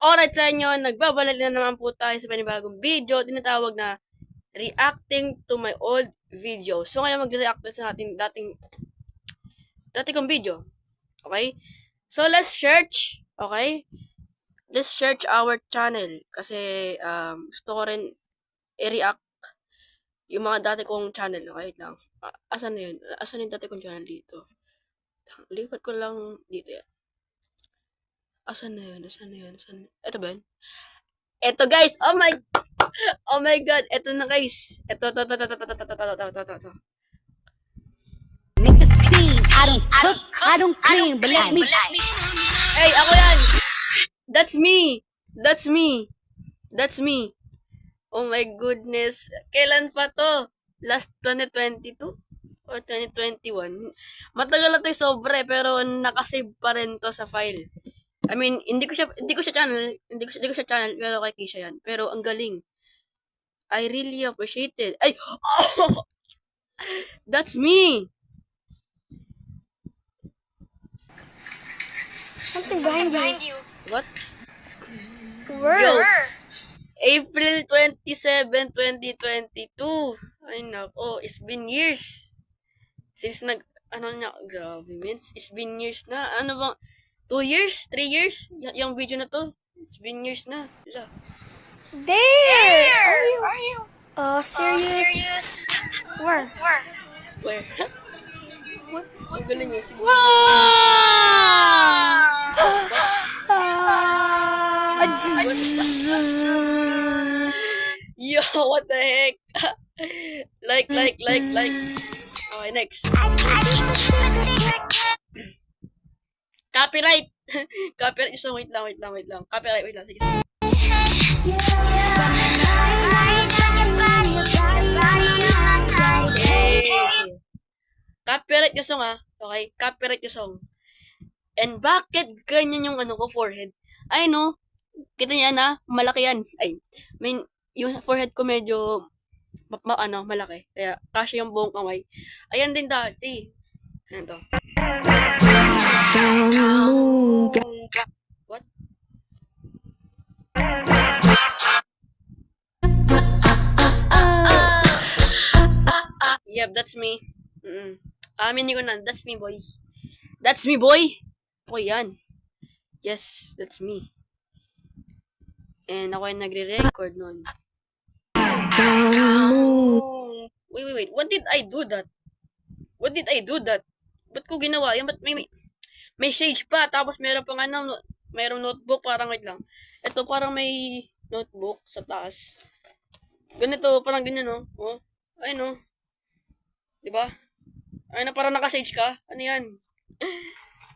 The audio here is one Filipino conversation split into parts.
alright sa inyo, nagbabalik na naman po tayo sa panibagong video, tinatawag na reacting to my old video. So ngayon mag-react na sa ating dati kong video. Okay? So let's search, okay? Let's search our channel kasi gusto ko rin i-react yung mga dati kong channel. Okay lang. Asan na yun? Asan yung dati kong channel dito? Lipat ko lang dito yan. Asan na yun? Ito ba yun? Ito guys! Oh my god! Ito na guys! Ito. Make a scene. I don't cook, I don't clean, but let me. Hey, ako yan! That's me. Oh my goodness. Kailan pa to? Last 2022? Or 2021? Matagal na to yung sobre, pero nakasave pa rin to sa file. I mean, hindi ko siya channel, pero kay Kisha yan. Pero ang galing. I really appreciate it. Ay! Oh! That's me! Something behind you. What? Where? Yo, April 27, 2022. Ay nako, it's been years. Since grabe means, it's been years na. Ano bang, 2 years? 3 years? Yung video na to, it's been years na. Wala. There. Are you? Serious? Where? Where? What? Ang galing yun. Sige. Yo, what the heck? like. Okay, next. Copyright! Copyright yung song. Wait lang. Copyright, wait lang. Sige. Copyright yung song Okay? Copyright yung song. And bakit ganyan yung forehead? Ay no, kita niya na, malaki yan. Yung forehead ko medyo malaki. Kaya kasya yung buong kamay. Ayan din dati. Ayan to. What? Yep, that's me. Aminin ko na, that's me, boy. That's me, boy! Ako yan. Yes, that's me. And ako yung nagre-record nun. Wait. What did I do that? Ba't ko ginawa? Yan, ba't may shades pa, tapos meron pang mayroong notebook, parang wait lang. Ito parang may notebook sa taas. Ganito, parang ganyan, no? Oh, ay, no? Diba? Ay, na parang naka-shades ka? Ano yan?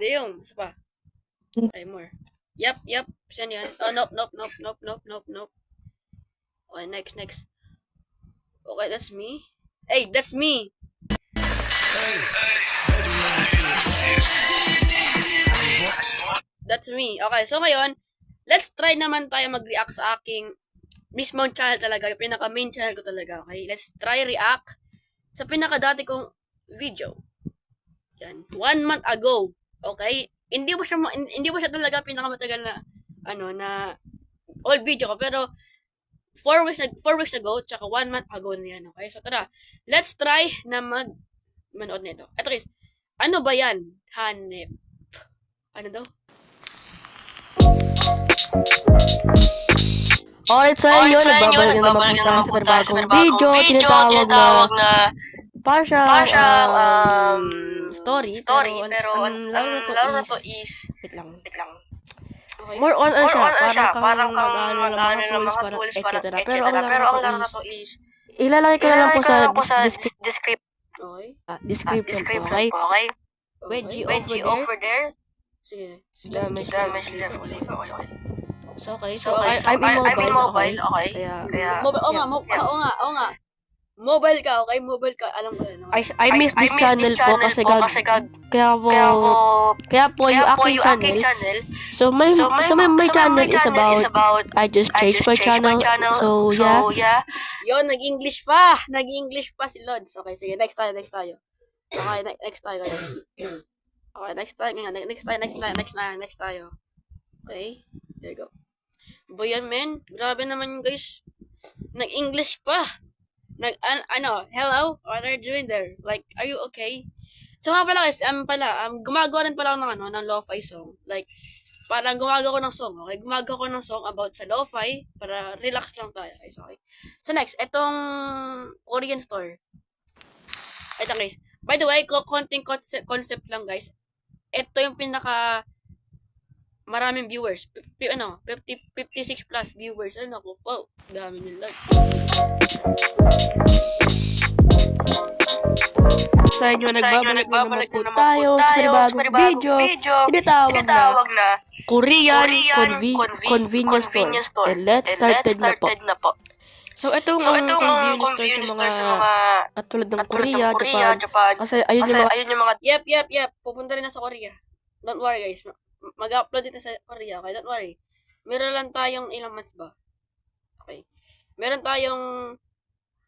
Di yung, isa pa. Okay, more. Yep. Saan yan? Oh, nope. Okay, next. Okay, that's me. Hey, that's me! That's me. Okay, so ngayon, let's try naman tayo mag-react sa aking mismong channel talaga. Yung pinaka-main channel ko talaga. Okay, let's try react sa pinaka-dati kong video. Yan. 1 month ago. Okay? Hindi mo siya talaga pinakamatagal na na old video ko, pero 4 weeks ago, tsaka 1 month ago na yan. Okay? So tara, let's try na manood nito. Ito guys, ano ba yan? Hanep. Ano daw? Alright sa inyo, nagbabalik na naman po tayo sa panibagong video, tinatawag na partial story, pero ang laro na to is wait lang. Okay. More on siya, parang mag-ano ng mga tools, etc. Pero ang laro na to is Ilalagay ko na lang po sa description po, okay? Wedgie over there. Sige. Damage left. Okay. So, I'm in mobile, okay? Kaya Oo nga. Mobile ka, okay? Alam ko yan. Okay? I miss this channel po kasi kaya po yung aking channel. So my channel is about I just changed my channel. So yeah. Yun, nag-English pa si Lods. Okay, sige, next tayo. Okay, next tayo. Okay, next tayo. Okay, there you go. Boyan, men. Grabe naman yun, guys. Nag-English pa. Hello? What are you doing there? Like, are you okay? So nga pala guys, gumagawa rin pala ako ng, ng lo-fi song. Like, parang gumagawa ko ng song, okay? Gumagawa ko ng song about sa lo-fi para relax lang tayo, guys, okay? So next, etong Korean store. Ito guys. By the way, konting concept lang guys. Ito yung pinaka maraming viewers. 56 plus viewers. Ano ko po, dami ng likes. Sa inyo, nagbabalik na naman po tayo sa panibagong video. Tinatawag na Korean Convenience Store. And let's started na po. So, itong convenience store sa mga katulad ng Korea, Japan. Kasi ayun yung mga... Yep. Pupunta rin na sa Korea. Don't worry guys. Mag-upload dito sa Korea. Okay, don't worry. Meron lang tayong ilang months ba? Okay. Meron tayong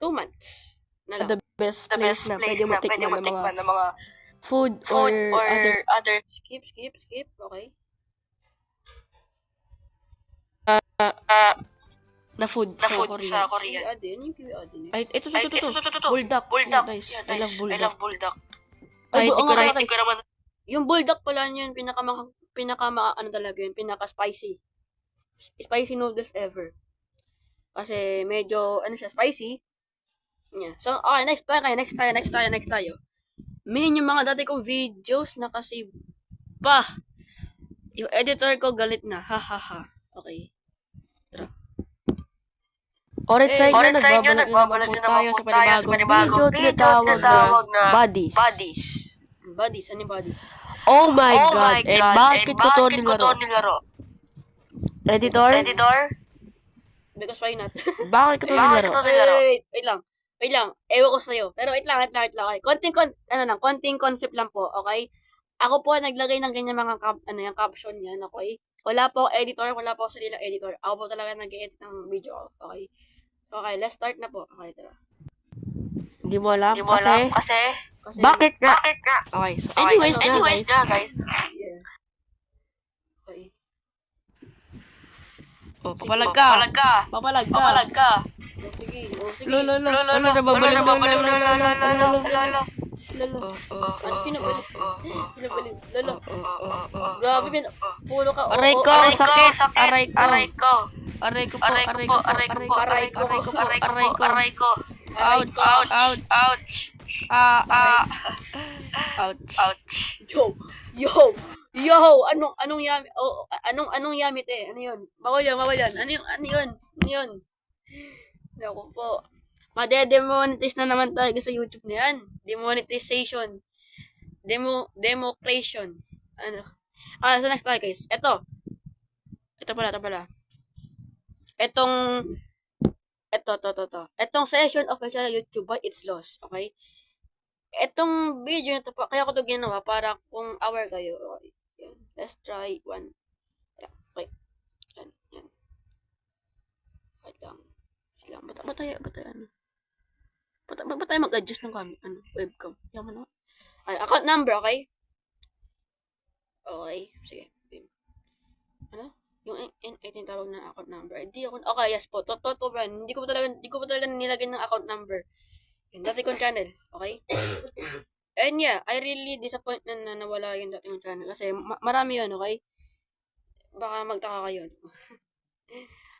2 months na lang. The best place na pwede mo tikman ng mga food or other Skip. Okay. na food sa Korea. Yung QA din. Ay, ito. Buldak. Guys, I love buldak. Ay, Ay, oo nga pala, di ko naman... Yung bulldog pala yun, pinaka spicy. Spicy noodles ever. Kasi medyo, spicy. Yeah. So, okay, next tayo. Yung mga dati kong videos na kasi yung editor ko galit na. Ha. Okay. Alright, sa inyo, nagbabalik na naman po tayo sa panibagong video. Tinatawag na Buddies. Buddies, ano yung buddies? Oh my God! And bakit ko to nilaro? Editor? Because why not? Bakit ko to nilaro? Wait lang. Ewan ko sa'yo. Pero wait lang. Okay. Konting concept lang po, okay? Ako po naglagay ng ganyan mga yung caption niyan, okay? Wala po editor, wala po sariling editor. Ako po talaga nag-edit ng video, okay? Okay, let's start na po. Okay, tara. Hindi mo alam kasi... Kasi Bakit nga? Okay, so anyways nga guys. Yeah. Okay. Oh, papalag ka. Oh, sige. Lolo, nababalik. Sino balik? Lolo. Grabe, pulo ka. Aray ko, sakit. Aray ko. Ouch. Ouch. Yo, anong yami? Anong yamit eh? Ano 'yun? Bawal yan. Ano 'yun? Naku po. Made-demonetize na naman tayo sa YouTube na yan. Demonetization. Democration. Ano? So next tayo guys. Ito pala. Etong session of my channel YouTube by It's Lost. Okay? Etong video na to, kaya ko to ginawa para kung aware kayo. Okay. Yan. Let's try one. Okay. Yan. Wait lang. Ba't tayo mag-adjust ng webcam? Yaman na. Ay, account number, okay? Okay. Sige. Ano? Yung tawag na account number. Okay, yes po. Totoo ba? Hindi ko pa talaga nilagay ng account number. Yung dati kong channel. Okay? And yeah, I really disappointed na nawala yung dati kong channel. Kasi marami yun, okay? Baka magtaka kayo.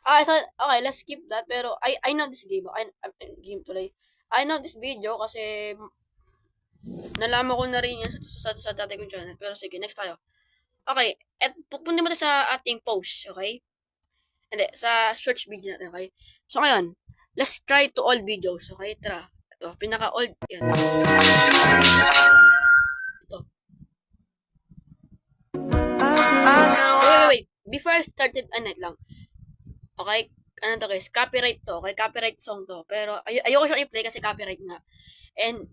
Okay, let's skip that. Pero I know this game. Game tuloy. I know this video kasi nalaman ko na rin yan sa dati kong channel. Pero sige, next tayo. Okay, pupunta mo tayo sa ating post, okay? Hindi, sa search video natin, okay? So ngayon, let's try to all videos, okay? Tara. Ito, pinaka-old, yan. Ito. Wait. Before I started, lang. Okay? Ano to guys? Copyright to, okay? Copyright song to. Pero, ayoko siyang i-play kasi copyright nga. And,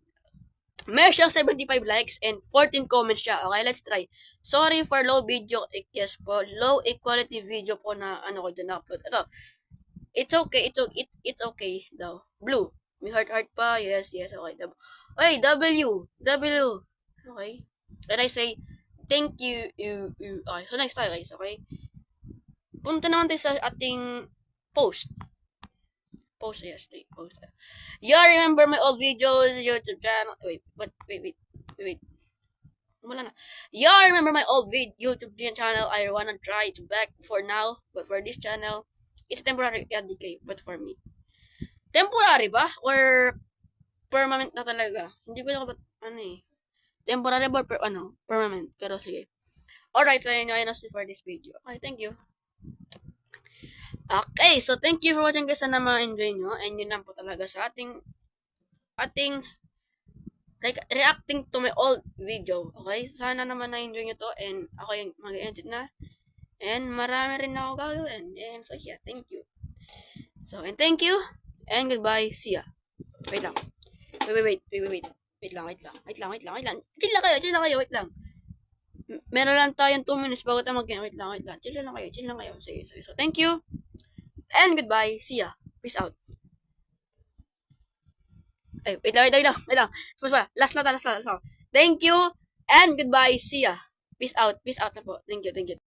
meron siyang 75 likes and 14 comments siya. Okay, let's try. Sorry for low video. Yes po. Low equality video po na ko dyan na-upload. Ito. It's okay daw. Blue. May heart pa. Yes. Okay. Okay, W. Okay. And I say, thank you. Okay, so next tayo guys. Okay. punta naman tayo sa ating post. Post, yes, post. Yeah, remember my old videos, YouTube channel. Wait. Wala na. Yeah, remember my old YouTube channel. I wanna try to back for now, but for this channel, it's temporary decay. But for me, temporary ba or permanent na talaga? Hindi ko na temporary or permanent. Pero sige. Alright, so yun na for this video. Okay, thank you. Okay, so thank you for watching guys. Sana ma-enjoy nyo. And yun lang po talaga sa ating like reacting to my old video. Okay? Sana naman na-enjoy nyo to. And ako yung mag-edit na. And marami rin ako gagawin. And so yeah, thank you. So, and thank you. And goodbye. See ya. Wait lang. Wait. Wait lang. Chill lang kayo. Wait lang. Meron lang tayong 2 minutes bago tayo mag-game. Wait lang. Chill lang kayo. Sige. So, thank you. And goodbye. See ya. Peace out. Ay, wait lang. Last na. Thank you. And goodbye. See ya. Peace out na po. Thank you.